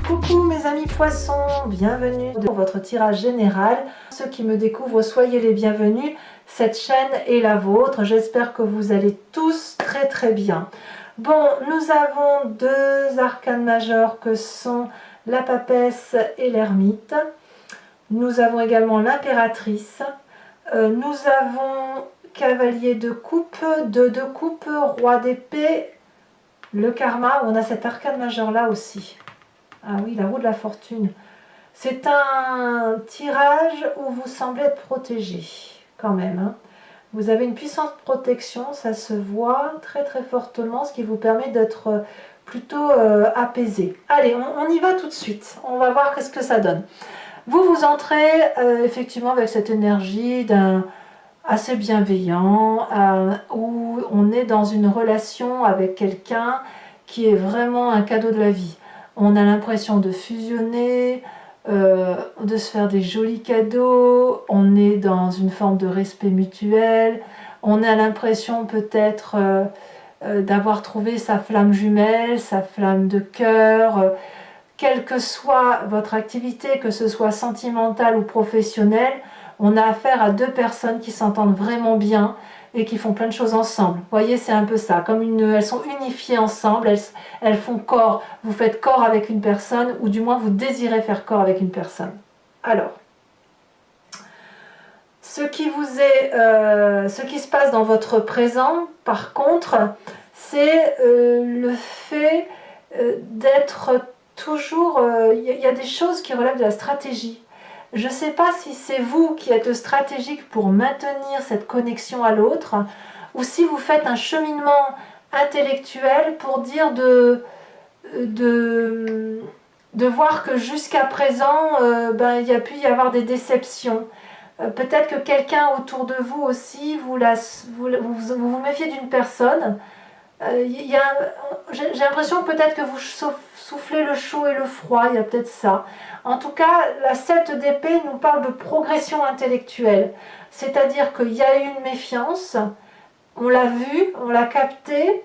Coucou mes amis poissons, bienvenue dans votre tirage général. Ceux qui me découvrent, soyez les bienvenus. Cette chaîne est la vôtre. J'espère que vous allez tous très bien. Bon, nous avons deux arcanes majeurs que sont la papesse et l'ermite. Nous avons également l'impératrice. Nous avons cavalier de coupe, de coupe, roi d'épée, le karma. On a cet arcane majeur là aussi. Ah oui, la roue de la fortune. C'est un tirage où vous semblez être protégé, quand même. Hein. Vous avez une puissante protection, ça se voit très fortement, ce qui vous permet d'être plutôt apaisé. Allez, on y va tout de suite. On va voir qu'est-ce que ça donne. Vous entrez effectivement avec cette énergie d'un assez bienveillant, où on est dans une relation avec quelqu'un qui est vraiment un cadeau de la vie. On a l'impression de fusionner, de se faire des jolis cadeaux, on est dans une forme de respect mutuel, on a l'impression peut-être d'avoir trouvé sa flamme jumelle, sa flamme de cœur, quelle que soit votre activité, que ce soit sentimentale ou professionnelle, on a affaire à deux personnes qui s'entendent vraiment bien et qui font plein de choses ensemble. Vous voyez, c'est un peu ça, comme elles sont unifiées ensemble, elles font corps. Vous faites corps avec une personne, ou du moins vous désirez faire corps avec une personne. Alors, ce qui se passe dans votre présent, par contre, c'est le fait d'être toujours... Il y a des choses qui relèvent de la stratégie. Je ne sais pas si c'est vous qui êtes stratégique pour maintenir cette connexion à l'autre, ou si vous faites un cheminement intellectuel pour dire de voir que jusqu'à présent, il y a pu y avoir des déceptions. Peut-être que quelqu'un autour de vous aussi, vous vous méfiez d'une personne. J'ai l'impression peut-être que vous soufflez le chaud et le froid, il y a peut-être ça. En tout cas, la 7 d'épée nous parle de progression intellectuelle. C'est-à-dire qu'il y a eu une méfiance, on l'a vu, on l'a capté,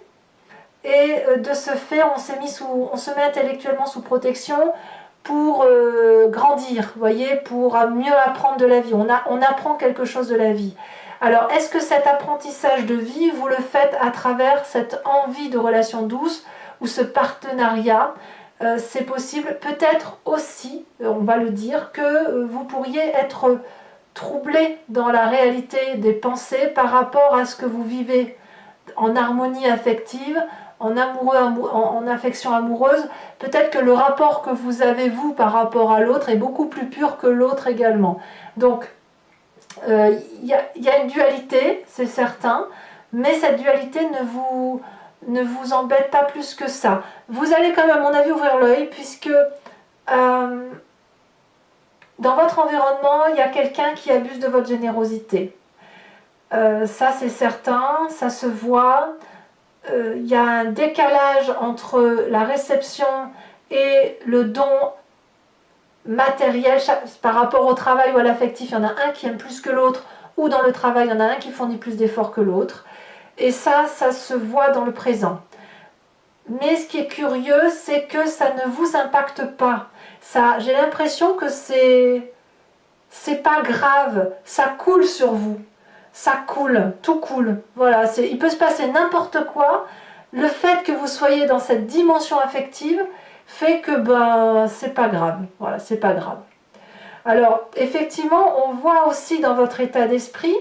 et de ce fait, on se met intellectuellement sous protection pour grandir, voyez, pour mieux apprendre de la vie. On apprend quelque chose de la vie. Alors, est-ce que cet apprentissage de vie, vous le faites à travers cette envie de relation douce ou ce partenariat? C'est possible. Peut-être aussi, on va le dire, que vous pourriez être troublé dans la réalité des pensées par rapport à ce que vous vivez en harmonie affective, en affection amoureuse. Peut-être que le rapport que vous avez, vous, par rapport à l'autre est beaucoup plus pur que l'autre également. Donc, il y a une dualité, c'est certain, mais cette dualité ne vous embête pas plus que ça. Vous allez quand même, à mon avis, ouvrir l'œil, puisque dans votre environnement, il y a quelqu'un qui abuse de votre générosité. Ça, c'est certain, ça se voit. Il y a un décalage entre la réception et le don matériel par rapport au travail ou à l'affectif. Il y en a un qui aime plus que l'autre, ou dans le travail, il y en a un qui fournit plus d'efforts que l'autre. Et ça se voit dans le présent. Mais ce qui est curieux, c'est que ça ne vous impacte pas. J'ai l'impression que c'est pas grave, ça coule sur vous. Ça coule, tout coule. Voilà, il peut se passer n'importe quoi. Le fait que vous soyez dans cette dimension affective fait que c'est pas grave. Voilà, c'est pas grave. Alors, effectivement, on voit aussi dans votre état d'esprit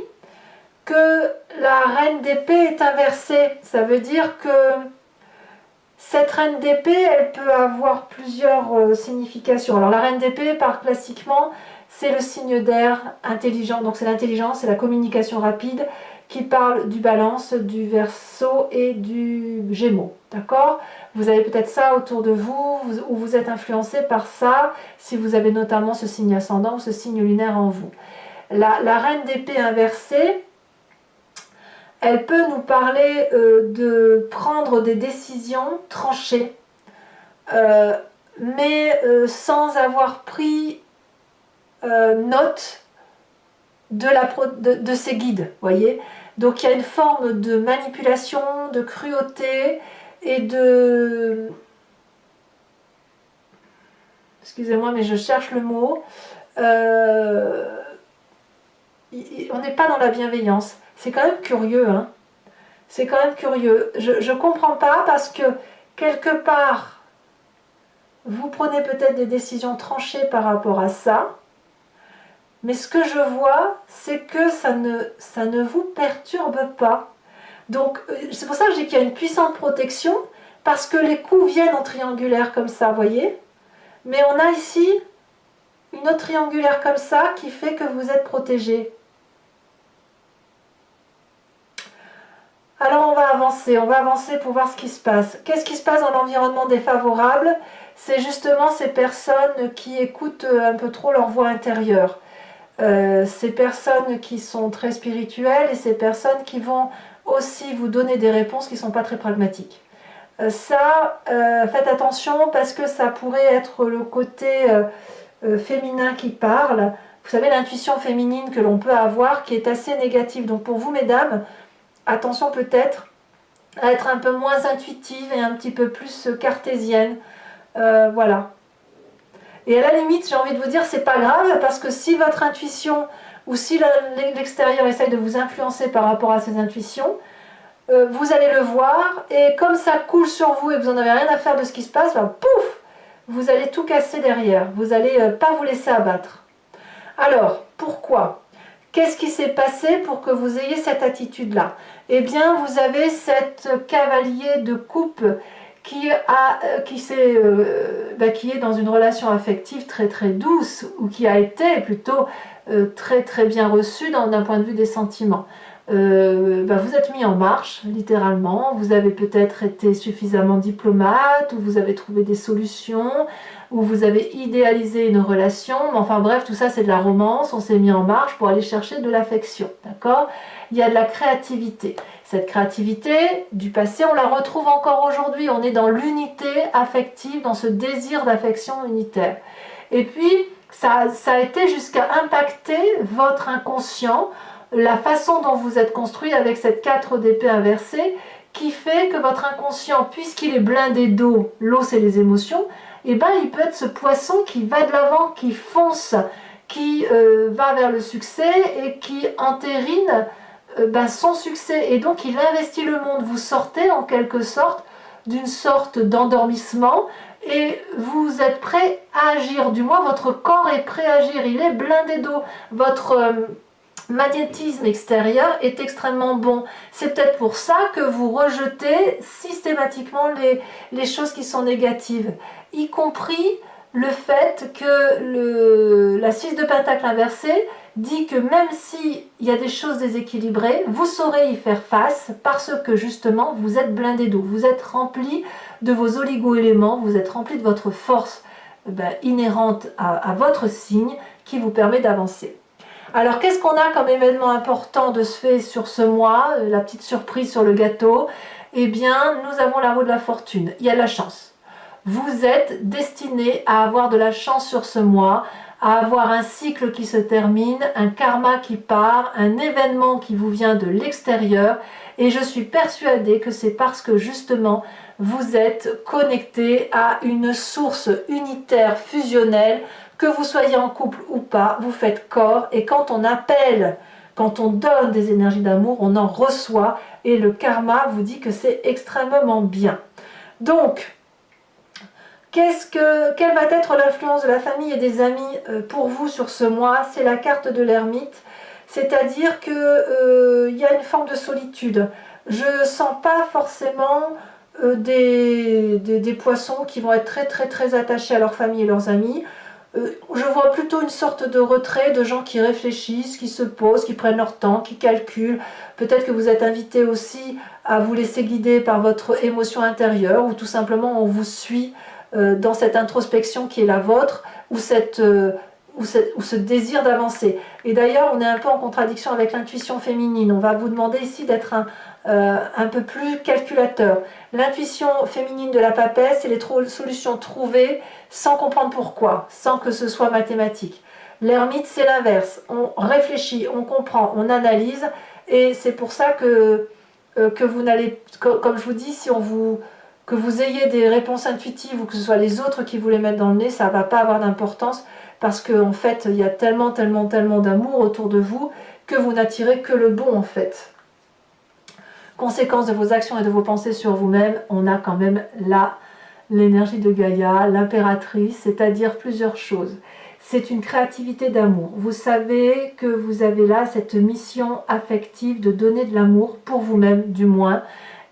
que la reine d'épée est inversée. Ça veut dire que cette reine d'épée, elle peut avoir plusieurs significations. Alors, la reine d'épée, classiquement, c'est le signe d'air intelligent. Donc, c'est l'intelligence, c'est la communication rapide qui parle du balance, du verseau et du gémeaux. D'accord? Vous avez peut-être ça autour de vous, ou vous êtes influencé par ça, si vous avez notamment ce signe ascendant ou ce signe lunaire en vous. La reine d'épée inversée, elle peut nous parler de prendre des décisions tranchées, mais sans avoir pris note de ses guides, voyez. Donc il y a une forme de manipulation, de cruauté et de excusez-moi, mais je cherche le mot, on n'est pas dans la bienveillance. C'est quand même curieux, hein. C'est quand même curieux. Je ne comprends pas parce que quelque part, vous prenez peut-être des décisions tranchées par rapport à ça, mais ce que je vois, c'est que ça ne vous perturbe pas. Donc, c'est pour ça que je dis qu'il y a une puissante protection, parce que les coups viennent en triangulaire comme ça, vous voyez. Mais on a ici une autre triangulaire comme ça qui fait que vous êtes protégé. Alors on va avancer pour voir ce qui se passe. Qu'est-ce qui se passe dans l'environnement défavorable? C'est justement ces personnes qui écoutent un peu trop leur voix intérieure. Ces personnes qui sont très spirituelles et ces personnes qui vont aussi vous donner des réponses qui ne sont pas très pragmatiques. Faites attention parce que ça pourrait être le côté féminin qui parle. Vous savez, l'intuition féminine que l'on peut avoir qui est assez négative. Donc pour vous, mesdames, attention peut-être à être un peu moins intuitive et un petit peu plus cartésienne. Voilà. Et à la limite, j'ai envie de vous dire, c'est pas grave, parce que si votre intuition, ou si l'extérieur essaye de vous influencer par rapport à ces intuitions, vous allez le voir, et comme ça coule sur vous et que vous n'en avez rien à faire de ce qui se passe, ben, pouf, vous allez tout casser derrière. Vous n'allez pas vous laisser abattre. Alors, pourquoi? Qu'est-ce qui s'est passé pour que vous ayez cette attitude-là? Eh bien, vous avez cette cavalier de coupe qui est dans une relation affective très très douce, ou qui a été plutôt très très bien reçue d'un point de vue des sentiments. Vous êtes mis en marche, littéralement. Vous avez peut-être été suffisamment diplomate, ou vous avez trouvé des solutions, ou vous avez idéalisé une relation. Mais enfin bref, tout ça c'est de la romance. On s'est mis en marche pour aller chercher de l'affection, d'accord? Il y a de la créativité. Cette créativité du passé, on la retrouve encore aujourd'hui. On est dans l'unité affective, dans ce désir d'affection unitaire. Et puis, ça a été jusqu'à impacter votre inconscient, la façon dont vous êtes construit avec cette 4 d'épée inversée, qui fait que votre inconscient, puisqu'il est blindé d'eau, l'eau c'est les émotions, et ben il peut être ce poisson qui va de l'avant, qui fonce, qui va vers le succès et qui entérine son succès, et donc il investit le monde. Vous sortez en quelque sorte d'une sorte d'endormissement et vous êtes prêt à agir, du moins votre corps est prêt à agir, il est blindé d'eau, votre magnétisme extérieur est extrêmement bon. C'est peut-être pour ça que vous rejetez systématiquement les choses qui sont négatives, y compris le fait que la 6 de pentacle inversée dit que même s'il y a des choses déséquilibrées, vous saurez y faire face parce que justement vous êtes blindé d'eau, vous êtes rempli de vos oligo-éléments, vous êtes rempli de votre force inhérente à votre signe qui vous permet d'avancer. Alors qu'est-ce qu'on a comme événement important de se faire sur ce mois, la petite surprise sur le gâteau? Eh bien nous avons la roue de la fortune, il y a de la chance. Vous êtes destiné à avoir de la chance sur ce mois, à avoir un cycle qui se termine, un karma qui part, un événement qui vous vient de l'extérieur, et je suis persuadée que c'est parce que justement vous êtes connecté à une source unitaire fusionnelle, que vous soyez en couple ou pas, vous faites corps, et quand on appelle, quand on donne des énergies d'amour, on en reçoit, et le karma vous dit que c'est extrêmement bien. Donc, quelle va être l'influence de la famille et des amis pour vous sur ce mois? C'est la carte de l'ermite, c'est-à-dire qu'il y a une forme de solitude. Je ne sens pas forcément des poissons qui vont être très très très attachés à leur famille et leurs amis. Je vois plutôt une sorte de retrait de gens qui réfléchissent, qui se posent, qui prennent leur temps, qui calculent. Peut-être que vous êtes invité aussi à vous laisser guider par votre émotion intérieure, ou tout simplement on vous suit dans cette introspection qui est la vôtre, ou ce désir d'avancer. Et d'ailleurs, on est un peu en contradiction avec l'intuition féminine. On va vous demander ici d'être un peu plus calculateur. L'intuition féminine de la papesse, c'est les solutions trouvées sans comprendre pourquoi, sans que ce soit mathématique. L'ermite, c'est l'inverse. On réfléchit, on comprend, on analyse, et c'est pour ça que vous n'allez, comme je vous dis, si on vous Que vous ayez des réponses intuitives ou que ce soit les autres qui vous les mettent dans le nez, ça ne va pas avoir d'importance parce qu'en fait, il y a tellement d'amour autour de vous que vous n'attirez que le bon en fait. Conséquence de vos actions et de vos pensées sur vous-même, on a quand même là l'énergie de Gaïa, l'impératrice, c'est-à-dire plusieurs choses. C'est une créativité d'amour. Vous savez que vous avez là cette mission affective de donner de l'amour pour vous-même du moins.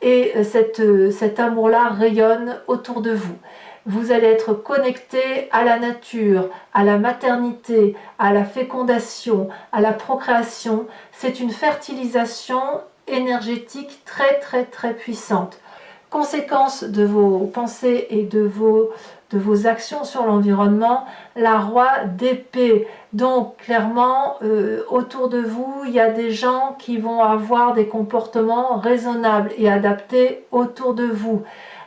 Et cet amour-là rayonne autour de vous. Vous allez être connecté à la nature, à la maternité, à la fécondation, à la procréation. C'est une fertilisation énergétique très puissante. Conséquence de vos pensées et de vos actions sur l'environnement, la roi d'épée. Donc clairement, autour de vous, il y a des gens qui vont avoir des comportements raisonnables et adaptés autour de vous.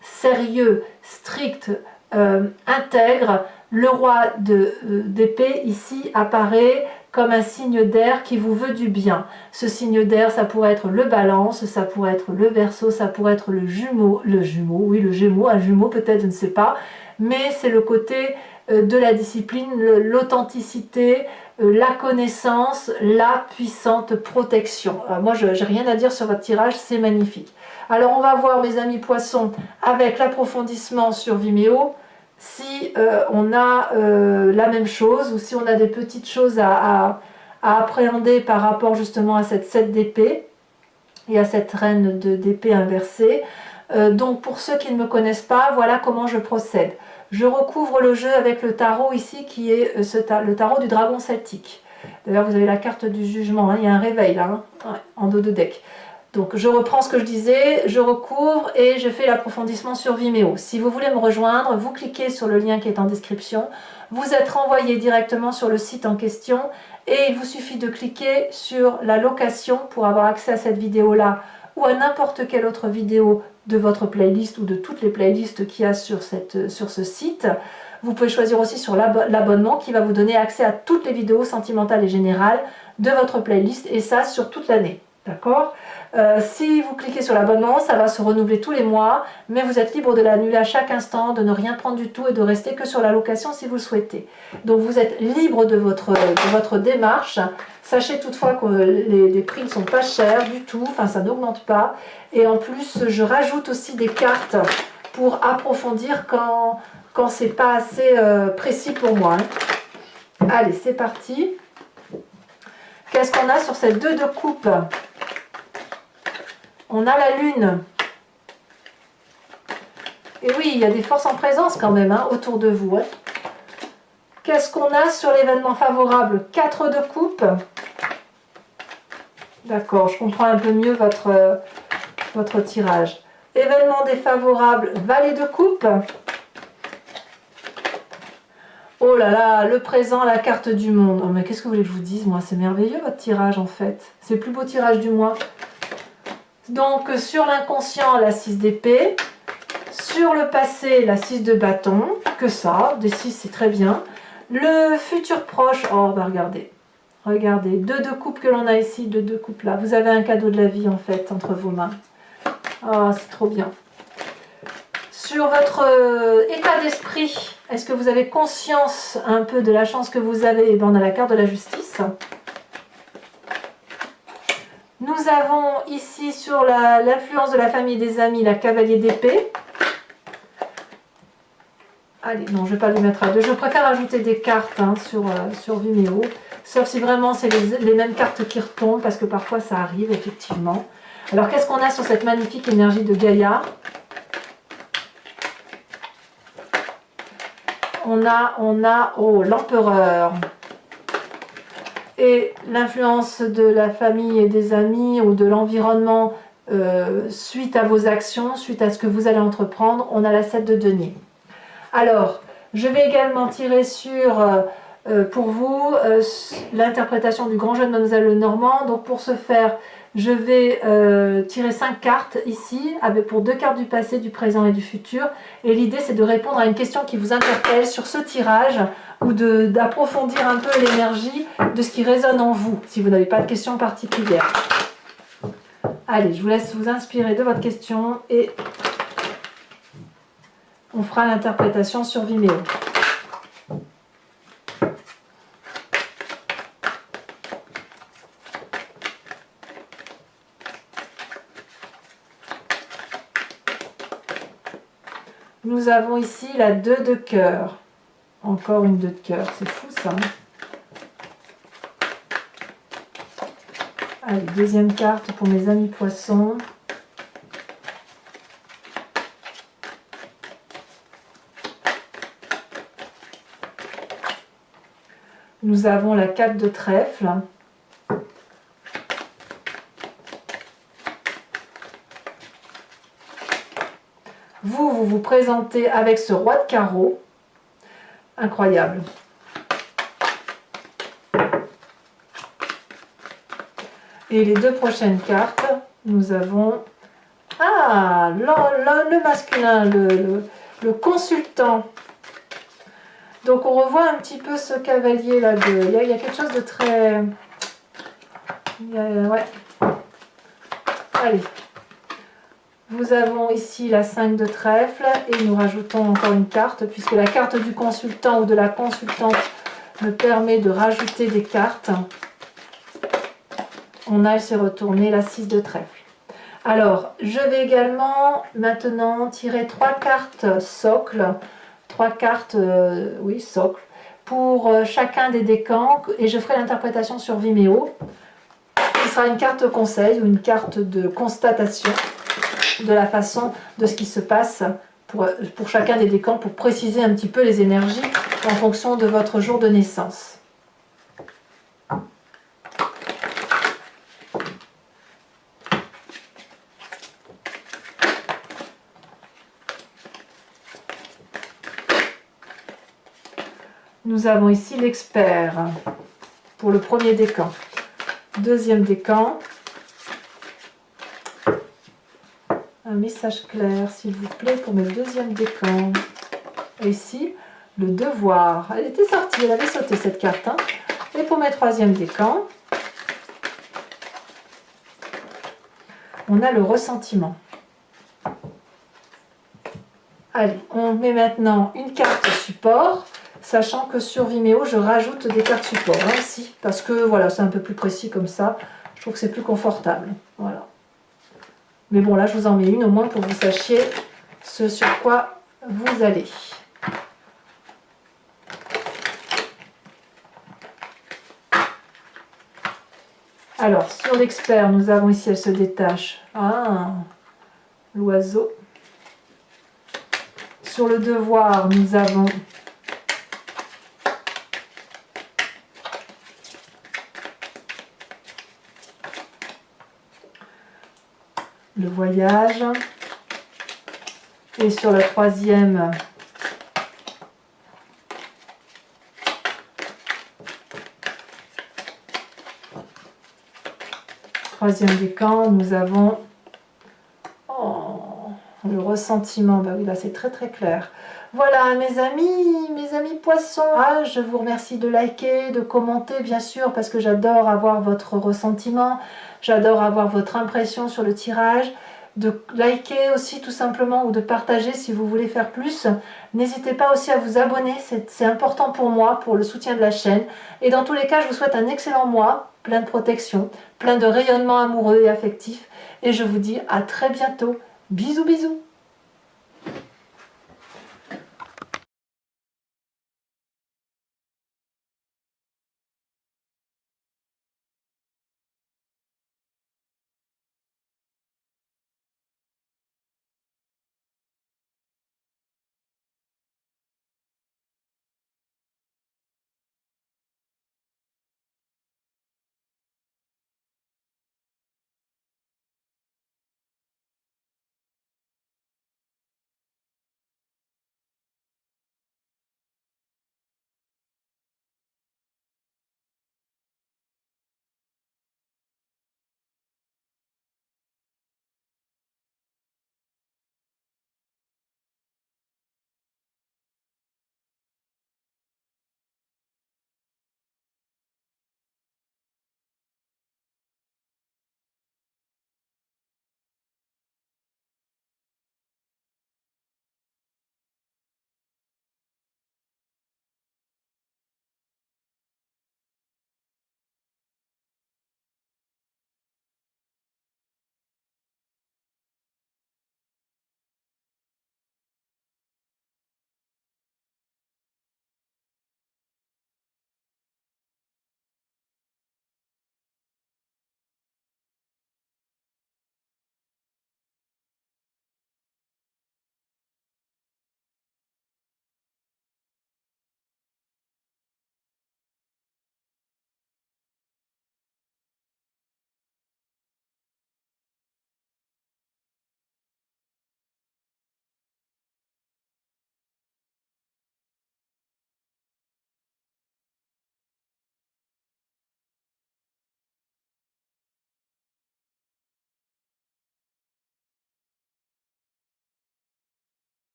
Sérieux, strict, intègre. Le roi d'épée ici apparaît comme un signe d'air qui vous veut du bien. Ce signe d'air, ça pourrait être le balance, ça pourrait être le verseau, ça pourrait être le gémeau, un jumeau peut-être, je ne sais pas, mais c'est le côté de la discipline, l'authenticité, la connaissance, la puissante protection. Moi, je n'ai rien à dire sur votre tirage, c'est magnifique. Alors, on va voir, mes amis poissons, avec l'approfondissement sur Vimeo, si on a la même chose ou si on a des petites choses à appréhender par rapport justement à cette 7 d'épée et à cette reine d'épée inversée. Donc pour ceux qui ne me connaissent pas, voilà comment je procède. Je recouvre le jeu avec le tarot ici qui est le tarot du dragon celtique. D'ailleurs vous avez la carte du jugement, hein, il y a un réveil là, hein, ouais, en dos de deck. Donc je reprends ce que je disais, je recouvre et je fais l'approfondissement sur Vimeo. Si vous voulez me rejoindre, vous cliquez sur le lien qui est en description. Vous êtes renvoyé directement sur le site en question et il vous suffit de cliquer sur la location pour avoir accès à cette vidéo-là ou à n'importe quelle autre vidéo de votre playlist ou de toutes les playlists qu'il y a sur ce site. Vous pouvez choisir aussi sur l'abonnement qui va vous donner accès à toutes les vidéos sentimentales et générales de votre playlist et ça sur toute l'année. D'accord ? Si vous cliquez sur l'abonnement, ça va se renouveler tous les mois, mais vous êtes libre de l'annuler à chaque instant, de ne rien prendre du tout et de rester que sur la location si vous le souhaitez. Donc vous êtes libre de votre démarche. Sachez toutefois que les prix ne sont pas chers du tout, enfin ça n'augmente pas. Et en plus, je rajoute aussi des cartes pour approfondir quand c'est pas assez précis pour moi. Hein. Allez, c'est parti. Qu'est-ce qu'on a sur cette 2 de coupe ? On a la lune. Et oui, il y a des forces en présence quand même hein, autour de vous. Hein. Qu'est-ce qu'on a sur l'événement favorable ? 4 de coupe. D'accord, je comprends un peu mieux votre tirage. Événement défavorable, valet de coupe. Oh là là, le présent, la carte du monde. Oh mais qu'est-ce que vous voulez que je vous dise, moi? C'est merveilleux votre tirage en fait. C'est le plus beau tirage du mois. Donc sur l'inconscient, la 6 d'épée. Sur le passé, la 6 de bâton. Que ça, des 6 c'est très bien. Le futur proche, oh bah regardez. Regardez, 2 de coupe que l'on a ici, 2 de coupe là. Vous avez un cadeau de la vie en fait entre vos mains. Oh, c'est trop bien. Sur votre état d'esprit, est-ce que vous avez conscience un peu de la chance que vous avez? Et bien, on a la carte de la justice. Nous avons ici sur l'influence de la famille et des amis, la cavalier d'épée. Allez, non, je ne vais pas les mettre à deux. Je préfère ajouter des cartes hein, sur Vimeo. Sauf si vraiment c'est les mêmes cartes qui retombent, parce que parfois ça arrive, effectivement. Alors, qu'est-ce qu'on a sur cette magnifique énergie de Gaïa? On a oh, l'empereur. Et l'influence de la famille et des amis ou de l'environnement suite à vos actions, suite à ce que vous allez entreprendre, on a la 7 de denier. Alors, je vais également tirer sur, pour vous, l'interprétation du grand jeu de Mademoiselle Lenormand. Donc pour ce faire, je vais tirer 5 cartes ici, pour 2 cartes du passé, du présent et du futur. Et l'idée, c'est de répondre à une question qui vous interpelle sur ce tirage ou d'approfondir un peu l'énergie de ce qui résonne en vous, si vous n'avez pas de question particulière. Allez, je vous laisse vous inspirer de votre question et On fera l'interprétation sur Vimeo. Nous avons ici la 2 de cœur. Encore une 2 de cœur, c'est fou ça. Allez, deuxième carte pour mes amis poissons. Nous avons la 4 de trèfle. Vous vous présentez avec ce roi de carreau. Incroyable. Et les deux prochaines cartes, nous avons le masculin, le consultant. Donc on revoit un petit peu ce cavalier là. Il y a quelque chose de très... ouais. Allez. Nous avons ici la 5 de trèfle et nous rajoutons encore une carte puisque la carte du consultant ou de la consultante me permet de rajouter des cartes. On a se retourner la 6 de trèfle. Alors, je vais également maintenant tirer 3 cartes socle, 3 cartes, oui, socle, pour chacun des décans et je ferai l'interprétation sur Vimeo. Ce sera une carte conseil ou une carte de constatation de la façon de ce qui se passe pour chacun des décans pour préciser un petit peu les énergies en fonction de votre jour de naissance. Nous avons ici l'expert pour le premier décan. Deuxième décan. Un message clair, s'il vous plaît, pour mes deuxième décan. Et ici, le devoir. Elle était sortie, elle avait sauté cette carte. Hein. Et pour mes troisième décans, on a le ressentiment. Allez, on met maintenant une carte support, sachant que sur Vimeo, je rajoute des cartes support hein, ici, parce que voilà, c'est un peu plus précis comme ça. Je trouve que c'est plus confortable. Voilà. Mais bon, là, je vous en mets une au moins pour que vous sachiez ce sur quoi vous allez. Alors, sur l'expert, nous avons ici, elle se détache. Ah, l'oiseau. Sur le devoir, nous avons le voyage. Et sur la troisième, décan, nous avons le ressentiment. Bah oui, là c'est très très clair. Voilà mes amis poissons. Je vous remercie de liker, de commenter bien sûr parce que j'adore avoir votre ressentiment. J'adore avoir votre impression sur le tirage. De liker aussi tout simplement ou de partager si vous voulez faire plus. N'hésitez pas aussi à vous abonner, c'est important pour moi, pour le soutien de la chaîne. Et dans tous les cas, je vous souhaite un excellent mois, plein de protection, plein de rayonnement amoureux et affectif. Et je vous dis à très bientôt. Bisous bisous.